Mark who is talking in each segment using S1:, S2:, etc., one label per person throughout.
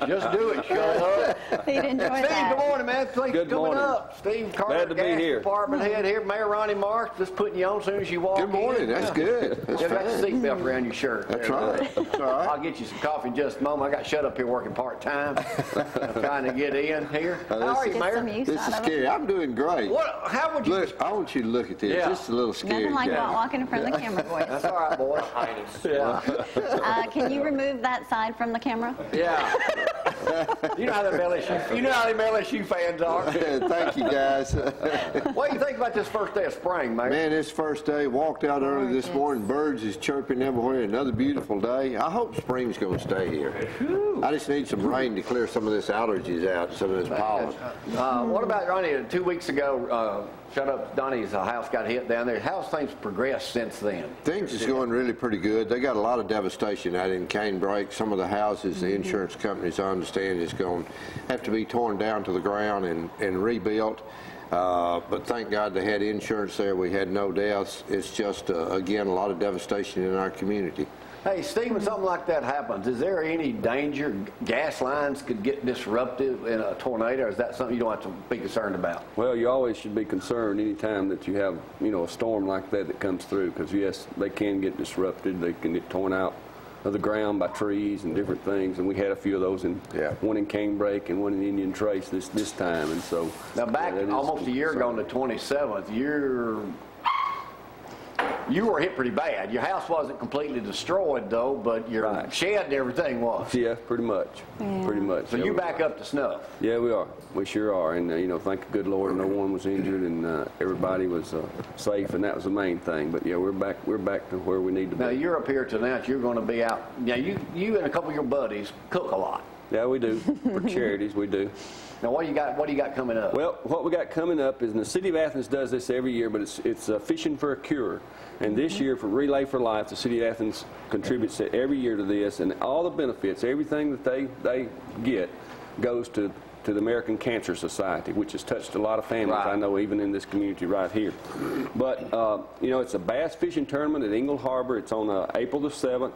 S1: Just do it, shut up.
S2: He'd enjoy
S1: Steve,
S2: that.
S1: good morning, man. Thanks for coming up. Steve Carter,
S3: Glad to be
S1: gas
S3: here.
S1: department head here. Mayor Ronnie Marsh, just putting you on as soon as you walk in.
S4: Good morning. That's good. That's
S1: You got the
S4: fine.
S1: seatbelt around your shirt.
S4: That's right. That's all right.
S1: I'll get you some coffee in just a moment. I got shut up here working part-time. I'm trying to get in here. How are you,
S2: Get some
S1: Mayor?
S2: use
S4: This
S2: out
S4: is
S2: of it.
S4: scary. I'm doing great.
S1: How would you...
S4: Look, I want you to look at this.
S1: Yeah.
S4: Just a little scary.
S2: Nothing like
S4: guy.
S2: walking in front of the camera, boys.
S1: That's all right, boy. Yeah.
S2: Can you remove that side from the camera?
S1: Yeah. You know how them LSU fans are.
S4: Thank you, guys.
S1: What do you think about this first day of spring, Mayor?
S4: Man, this first day, walked out early this morning, birds is chirping everywhere, another beautiful day. I hope spring's going to stay here. I just need some rain to clear some of this allergies out, some of this pollen.
S1: What about Ronnie? 2 weeks ago, shut up, Donnie's house got hit down there. How's things progressed since then?
S4: Things is going really pretty good. They got a lot of devastation out in Canebrake. Some of the houses, the insurance companies, I understand, is going to have to be torn down to the ground and rebuilt. But thank God they had insurance there. We had no deaths. It's just, again, a lot of devastation in our community.
S1: Hey, Steve, when something like that happens, is there any danger gas lines could get disrupted in a tornado, or is that something you don't have to be concerned about?
S3: Well, you always should be concerned anytime that you have, a storm like that comes through, because yes, they can get disrupted. They can get torn out of the ground by trees and different things, and we had a few of those one in Canebrake and one in Indian Trace this time, and so
S1: now back almost a year ago on the 27th, you were hit pretty bad. Your house wasn't completely destroyed, though, but your shed and everything was.
S3: Yeah, pretty much.
S2: Yeah.
S3: Pretty much.
S1: So you back up to snuff.
S3: Yeah, we are. We sure are. And, thank the good Lord, no one was injured, and everybody was safe, and that was the main thing. But, yeah, we're back to where we need to be.
S1: Now, you're up here tonight. You're going to be out. Now, you and a couple of your buddies cook a lot.
S3: Yeah, we do. For charities, we do.
S1: Now, what do you got coming up?
S3: Well, what we got coming up is, and the City of Athens does this every year, but it's Fishing for a Cure. And this year, for Relay for Life, the City of Athens contributes every year to this, and all the benefits, everything that they get, goes to the American Cancer Society, which has touched a lot of families, I know, even in this community right here. But, it's a bass fishing tournament at Ingle Harbor. It's on April the 7th.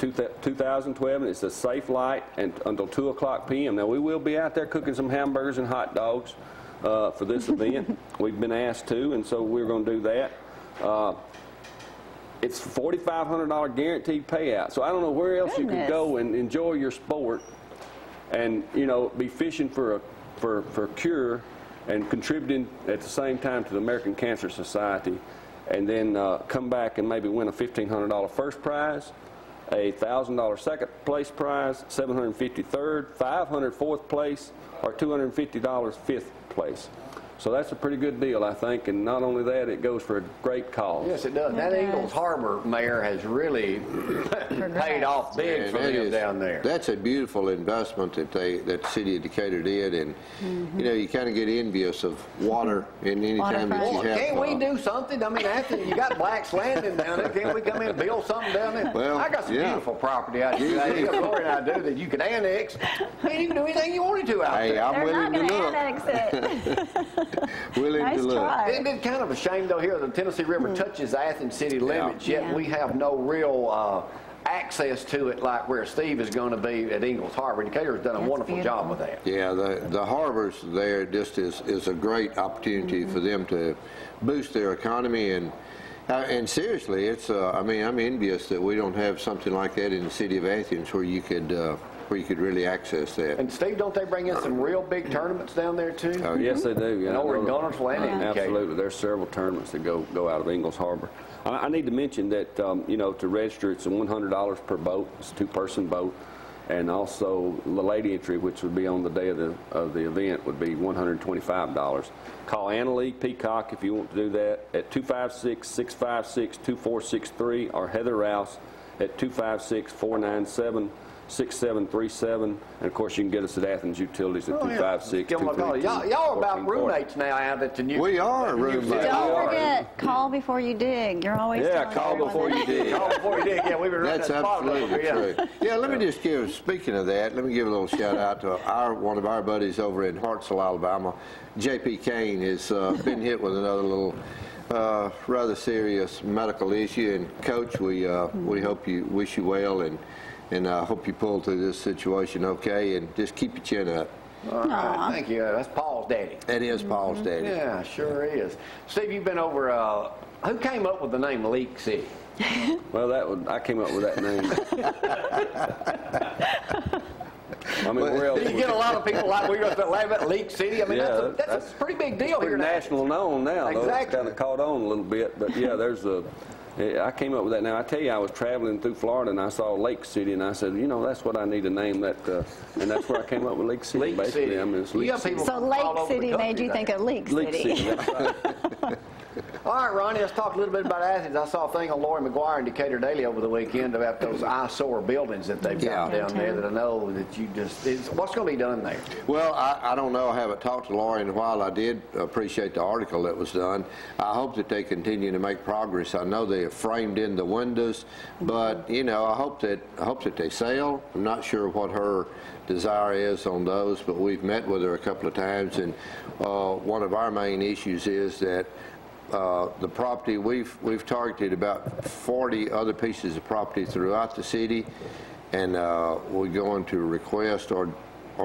S3: 2012, and it's a safe light and until 2 o'clock p.m. Now, we will be out there cooking some hamburgers and hot dogs for this event. We've been asked to, and so we're going to do that. It's $4,500 guaranteed payout. So I don't know where else you could go and enjoy your sport and, be fishing for a cure and contributing at the same time to the American Cancer Society, and then come back and maybe win a $1,500 first prize, a $1,000 second place prize, $750 third, $500 fourth place, or $250 fifth place. So that's a pretty good deal, I think, and not only that, it goes for a great cause.
S1: Yes, it does. That Ingalls Harbor, Mayor, has really paid off big for them down there.
S4: That's a beautiful investment that the city of Decatur did, and you kind of get envious of water in any time that you have.
S1: Can't we do something? I mean, after you got Black's Landing down there, can't we come in and build something down there?
S4: Well,
S1: I got some beautiful property out here. Gloria and I do that you can annex. You can do anything you wanted to out there.
S4: Hey, I'm
S2: They're
S4: willing
S2: not
S4: to
S2: going
S4: look.
S2: to annex it.
S4: Willing to look.
S1: Isn't it kind of a shame, though, here the Tennessee River touches Athens city limits, yet we have no real access to it like where Steve is going to be at Ingalls Harbor. Decatur's done a wonderful job with that.
S4: Yeah, the harbors there just is a great opportunity for them to boost their economy, and seriously, it's I mean, I'm envious that we don't have something like that in the city of Athens where you could really access that.
S1: And Steve, don't they bring in some real big tournaments down there too?
S3: Oh, yes, they do. Yeah,
S1: over in Gunnersville and in Decatur.
S3: Absolutely, there's several tournaments that go out of Ingalls Harbor. I need to mention that to register, it's $100 per boat. It's a two-person boat, and also the lady entry, which would be on the day of the event, would be $125. Call Annalie Peacock if you want to do that at 256-656-2463, or Heather Rouse at 256-497-6737, and of course you can get us at Athens Utilities at 256-232.
S1: Y'all are about roommates now out at the new.
S4: We are roommates.
S2: Don't forget, call before you dig. You're always
S3: call before you dig.
S1: Call before you dig. Yeah, we've been running
S4: That's
S1: that spot
S4: absolutely
S1: over,
S4: true. Yeah, let me just speaking of that, let me give a little shout out to one of our buddies over in Hartsville, Alabama. J.P. Kane has been hit with another little rather serious medical issue, and Coach, we wish you well, and and I hope you pull through this situation okay, and just keep your chin up.
S1: All right, thank you. That's Paul's daddy.
S4: That is Paul's daddy.
S1: Yeah, sure is. Steve, you've been over, who came up with the name Leak City?
S3: Well, I came up with that name. I mean, where else?
S1: Do you get a lot of people like we just laugh at Leak City? I mean,
S3: Yeah,
S1: that's a pretty big deal
S3: pretty
S1: here.
S3: national known now, though.
S1: Exactly.
S3: It's kind of caught on a little bit, but yeah, I came up with that. Now, I tell you, I was traveling through Florida, and I saw Lake City, and I said, you know, that's what I need to name that, and that's where I came up with Lake City,
S1: Leak
S3: basically.
S1: City.
S3: I mean, it's Leak City.
S2: So Lake City made you think of Leak City.
S3: Leak City, that's right.
S1: All right, Ronnie, let's talk a little bit about Athens. I saw a thing on Lori McGuire in Decatur Daily over the weekend about those eyesore buildings that they've got down there that I know that you just, what's going to be done there?
S4: Well, I don't know. I haven't talked to Lori in a while. I did appreciate the article that was done. I hope that they continue to make progress. I know they have framed in the windows, but, you know, I hope that they sell. I'm not sure what her desire is on those, but we've met with her a couple of times, and one of our main issues is that the property, we've targeted about 40 other pieces of property throughout the city, and we're going to request or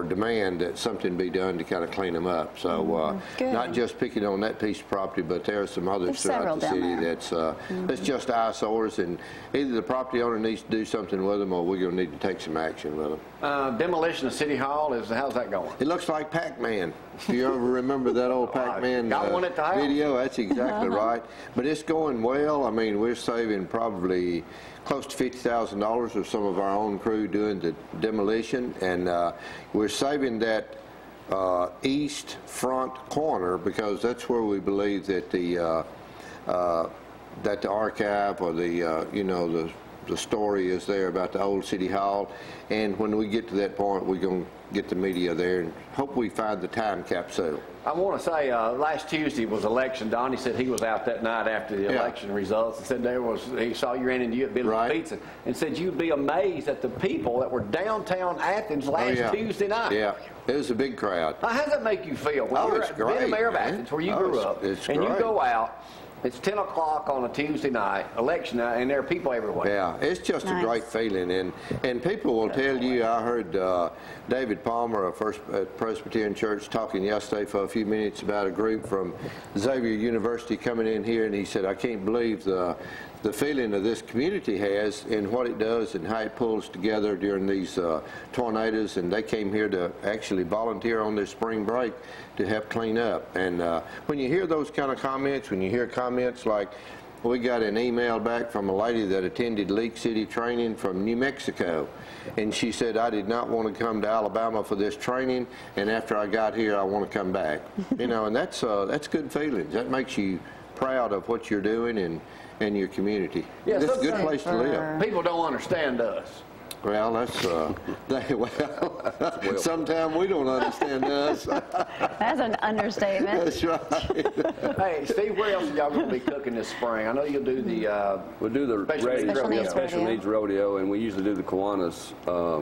S4: demand that something be done to kind of clean them up. So not just picking on that piece of property, but there are some others throughout the city that's just eyesores, and either the property owner needs to do something with them, or we're going to need to take some action with them.
S1: Demolition of City Hall, how's that going?
S4: It looks like Pac-Man. If you ever remember that old Pac-Man video, that's exactly right. But it's going well. I mean, we're saving probably close to $50,000 of some of our own crew doing the demolition, and we're saving that east front corner because that's where we believe that the archive or the story is there about the old City Hall. And when we get to that point, we're going to get the media there and hope we find the time capsule.
S1: I want to say last Tuesday was election. Donnie said he was out that night after the election results and said he saw you ran into you at Billy's Pizza and said you'd be amazed at the people that were downtown Athens last Tuesday night.
S4: Yeah, it was a big crowd.
S1: How does that make you feel? When you're
S4: it's great,
S1: being mayor of Athens, where you grew up, and you go out, it's 10 o'clock on a Tuesday night, election night, and there are people everywhere.
S4: Yeah, it's just a great feeling, and people will tell you. I heard David Palmer of First Presbyterian Church talking yesterday for a few minutes about a group from Xavier University coming in here, and he said, I can't believe the feeling of this community has and what it does and how it pulls together during these tornadoes, and they came here to actually volunteer on their spring break to help clean up. And when you hear those kind of comments, when you hear comments like, we got an email back from a lady that attended Leak City training from New Mexico, and she said, I did not want to come to Alabama for this training, and after I got here I want to come back. You know, and that's good feelings. That makes you proud of what you're doing and your community.
S1: Yeah,
S4: it's a good place to live.
S1: People don't understand us.
S4: Well, that's sometimes we don't understand us.
S2: That's an understatement.
S4: That's right.
S1: Hey, Steve, where else are y'all going to be cooking this spring? I know you'll do the
S3: we'll do the special needs rodeo, and we usually do the Kiwanis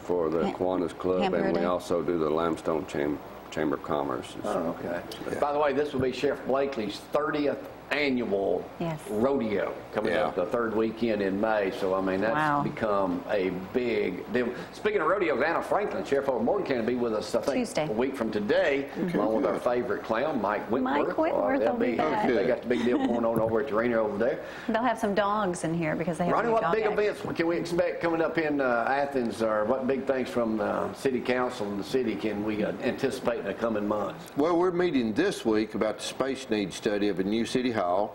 S3: for the Kiwanis Club, and we also do the Limestone Chamber of Commerce.
S1: Oh, okay. Yeah. By the way, this will be Sheriff Blakely's 30th annual rodeo coming up the third weekend in May. So, I mean, that's become a big deal. Speaking of rodeos, Anna Franklin, Sheriff over Morgan County, will be with us, I think, Tuesday, a week from today, along with our favorite clown, Mike Whitworth.
S2: Mike Whitworth will be back.
S1: They got the big deal going on over at the arena over there.
S2: They'll have some dogs in here because they have
S1: Ronnie, what big events can we expect coming up in Athens, or what big things from the City Council and the city can we anticipate in the coming months?
S4: Well, we're meeting this week about the space needs study of a new city hall.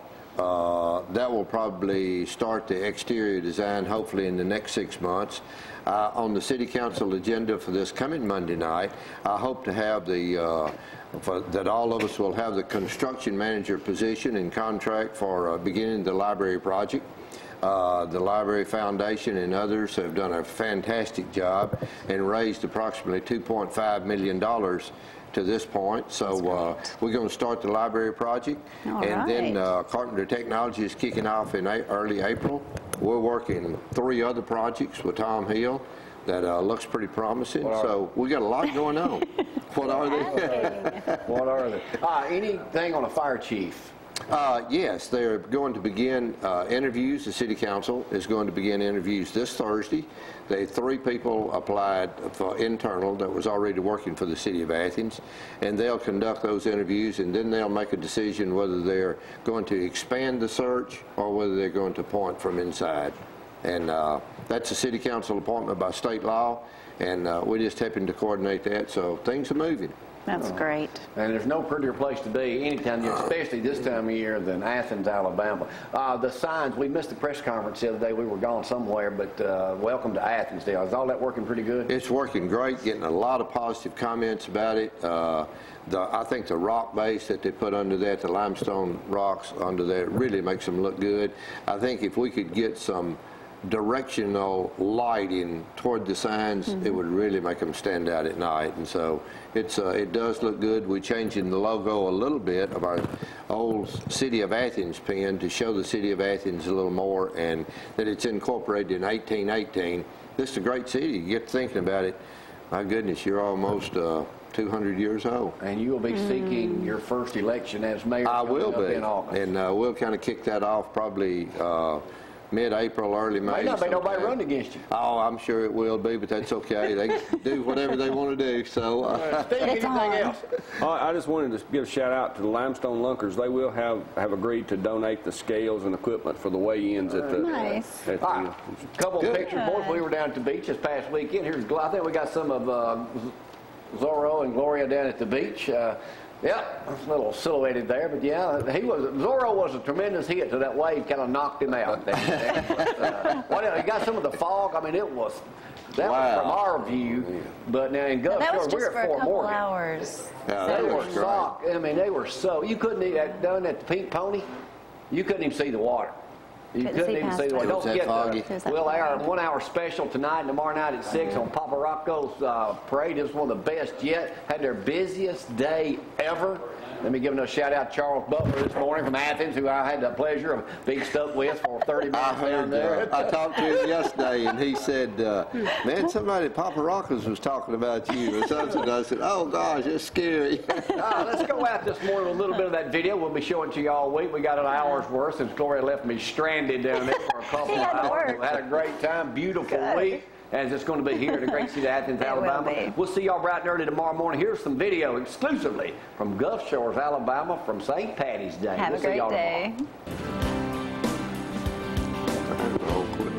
S4: That will probably start the exterior design hopefully in the next 6 months. On the City Council agenda for this coming Monday night, I hope to have that all of us will have the construction manager position and contract for beginning the library project. The Library Foundation and others have done a fantastic job and raised approximately $2.5 million to this point. So we're going to start the library project. Then Carpenter Technology is kicking off in early April. We're working 3 other projects with Tom Hill that looks pretty promising. So we got a lot going on. What are they?
S1: What are they? Anything on a fire chief?
S4: Yes, they're going to begin interviews. The City Council is going to begin interviews this Thursday. 3 people applied for internal that was already working for the City of Athens, and they'll conduct those interviews, and then they'll make a decision whether they're going to expand the search or whether they're going to appoint from inside. And that's a City Council appointment by state law, and we're just helping to coordinate that, so things are moving.
S2: That's great.
S1: And there's no prettier place to be anytime, especially this time of year, than Athens, Alabama. The signs, we missed the press conference the other day. We were gone somewhere, but welcome to Athens. Is all that working pretty good?
S4: It's working great, getting a lot of positive comments about it. I think the rock base that they put under that, the limestone rocks under there, really makes them look good. I think if we could get some directional lighting toward the signs, it would really make them stand out at night. And so it does look good. We're changing the logo a little bit of our old City of Athens pin to show the City of Athens a little more, and that it's incorporated in 1818. This is a great city. You get thinking about it, my goodness, you're almost 200 years old.
S1: And you will be seeking your first election as mayor.
S4: I will be,
S1: in August.
S4: and we'll kind of kick that off probably mid-April, early May.
S1: May not be nobody run against you.
S4: Oh, I'm sure it will be, but that's okay. They can do whatever they want to do. So,
S1: Steve, anything else?
S3: I just wanted to give a shout out to the Limestone Lunkers. They will have agreed to donate the scales and equipment for the weigh-ins at the.
S2: Nice.
S1: All right. Couple of pictures, boys. We were down at the beach this past weekend. Here's, I think we got some of Zorro and Gloria down at the beach. Yep, a little silhouetted there, but yeah, Zorro was a tremendous hit to that wave, kind of knocked him out. You got some of the fog. I mean, that was from our view, but now in Gulf Shores, we're at Fort Morgan.
S2: Hours.
S4: Yeah,
S1: They were socked. I mean, they were so, you couldn't even, down at the Pink Pony, you couldn't even see the water. You couldn't even see the water. Don't forget, we'll air a 1-hour special tonight and tomorrow night at 6 on Papa Rocco's parade. It was one of the best yet. Had their busiest day ever. Let me give a shout out to Charles Butler this morning from Athens, who I had the pleasure of being stuck with for 30 minutes down there.
S4: I talked to him yesterday, and he said, man, somebody at Papa Rocco's was talking about you or something. I said, oh, gosh, it's scary.
S1: Let's go out this morning with a little bit of that video. We'll be showing it to you all week. We got an hour's worth since Gloria left me stranded down there for a couple of hours. We had a great time, beautiful week. As it's going to be here in the great city of Athens, Alabama. We'll see y'all bright and early tomorrow morning. Here's some video exclusively from Gulf Shores, Alabama, from St. Patty's Day.
S2: Have a great day.
S4: Tomorrow.